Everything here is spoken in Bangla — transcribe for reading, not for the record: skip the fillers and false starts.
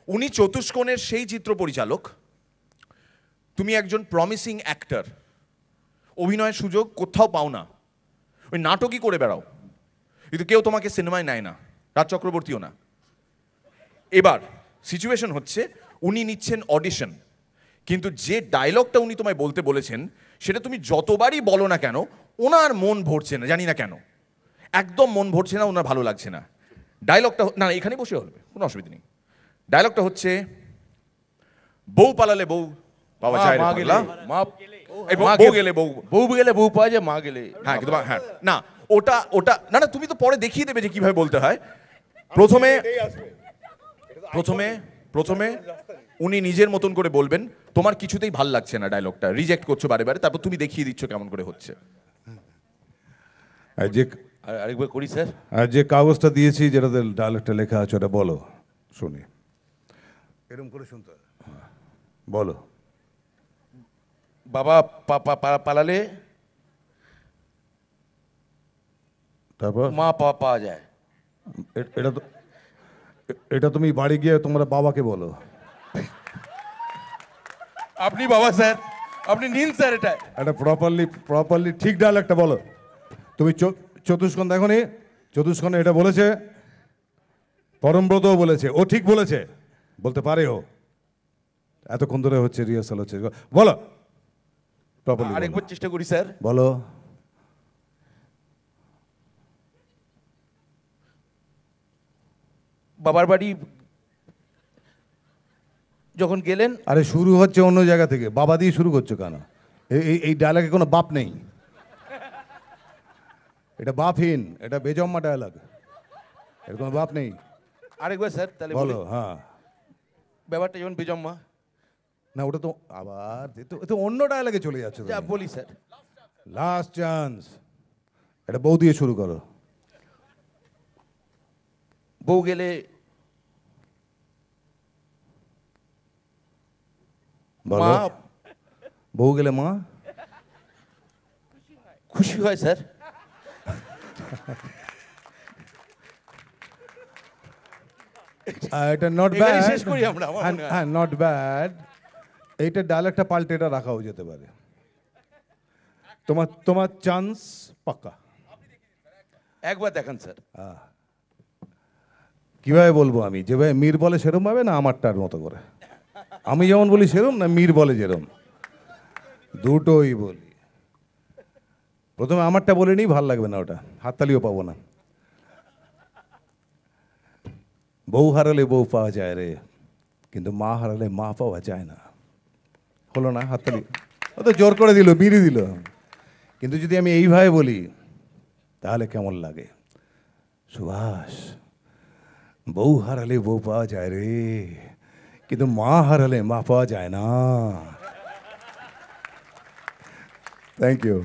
উনি চতুষ্কোণের সেই চিত্র পরিচালক, তুমি একজন প্রমিসিং অ্যাক্টর, অভিনয়ের সুযোগ কোথাও পাও না, ওই নাটকই করে বেড়াও, কিন্তু কেউ তোমাকে সিনেমায় নেয় না, রাজ চক্রবর্তীও না। এবার সিচুয়েশন হচ্ছে উনি নিচ্ছেন অডিশন, কিন্তু যে ডায়লগটা উনি তোমায় বলতে বলেছেন সেটা তুমি যতবারই বলো না কেন ওনার মন ভরছে না, জানি না কেন, একদম মন ভরছে না, ওনার ভালো লাগছে না। ডায়লগটা না, এখানে বসে হবে, কোনো অসুবিধা নেই। ডায়লগটা হচ্ছে, বউ পালালে বউ পাওয়া যায় রে পাগলা, বউ গেলে বউ পাওয়া যায়, মা গেলে। হ্যাঁ কিন্তু হ্যাঁ না, ওটা ওটা না না, তুমি তো পরে দেখিয়ে দেবে যে কিভাবে বলতে হয়। প্রথমে প্রথমে প্রথমে উনি নিজের মতন করে বলবেন, তোমার কিছুতেই ভাল লাগছে না, ডায়লগটা রিজেক্ট করছো বারে বারে, তারপর তুমি দেখিয়ে দিচ্ছ কেমন করে হচ্ছে। আরেকবার করি স্যার। আর যে কাগজটা দিয়েছি যেটাতে ডায়লগটা লেখা আছে ওটা বলো, শুনি। এরকম করে শুনতে বলো। বাবা পালালে তারপর মা পাওয়া যায়। এটা তো, এটা তুমি বাড়ি গিয়ে তোমরা বাবাকে বলো। আপনি বাবা স্যার, আপনি নিন স্যার, এটা প্রপারলি ঠিক ডায়লগটা বলো। তুমি চতুষ্কোণ দেখো নি? চতুষ্কোণে এটা বলেছে, পরমব্রতও বলেছে, ও ঠিক বলেছে, বলতে পারে ও, এতক্ষণ ধরে হচ্ছে রিহার্সাল হচ্ছে, বলো প্রপারলি। আরেকবার চেষ্টা করি স্যার। বলো। বাবার বাড়ি যখন গেলেন। আরে শুরু হচ্ছে অন্য জায়গা থেকে, বাবা দিয়ে শুরু করছো কেন? এই ডায়লগে কোনো বাপ নেই, এটা বাপহীন, এটা বেজম্মা ডায়লগ, এর কোনো বাপ নেই। আরেকবার স্যার তাহলে বলো। হ্যাঁ, ব্যাপারটা যেমন বেজম্মা না, ওটা তো আবার তো অন্য ডায়লগে চলে যাচ্ছে। যা বলি স্যার, লাস্ট চান্স, এটা বউ দিয়ে শুরু করো। বউ গেলে বলো। বউ গেলে মা খুশি হয় স্যার। এটা নট ব্যাড, শেষ করি আমরা। হ্যাঁ নট ব্যাড। এইটা ডায়লগটা পাল্টে এটা রাখাও যেতে পারে। তোমার চান্স পাক্কা। একবার দেখান স্যার। কিভাবে বলবো আমি? যেভাবে মীর বলে সেরম ভাবে, না আমারটার মতো করে? আমি যেমন বলি সেরম, না মীর বলে যেরম? দুটোই বলি। প্রথমে আমারটা বলে নিই, ভাল লাগবে না, ওটা হাততালিও পাবো না। বউ হারালে বউ পাওয়া যায় রে, কিন্তু মা হারালে মা পাওয়া যায় না। হলো না? হাততালি। ও তো জোর করে দিল, বিড়ি দিল। কিন্তু যদি আমি এইভাবে বলি তাহলে কেমন লাগে? সুভাষ, বউ হারালে বউ পাওয়া যায় রে, কিন্তু মা হারালে মা পাওয়া যায় না। Thank you.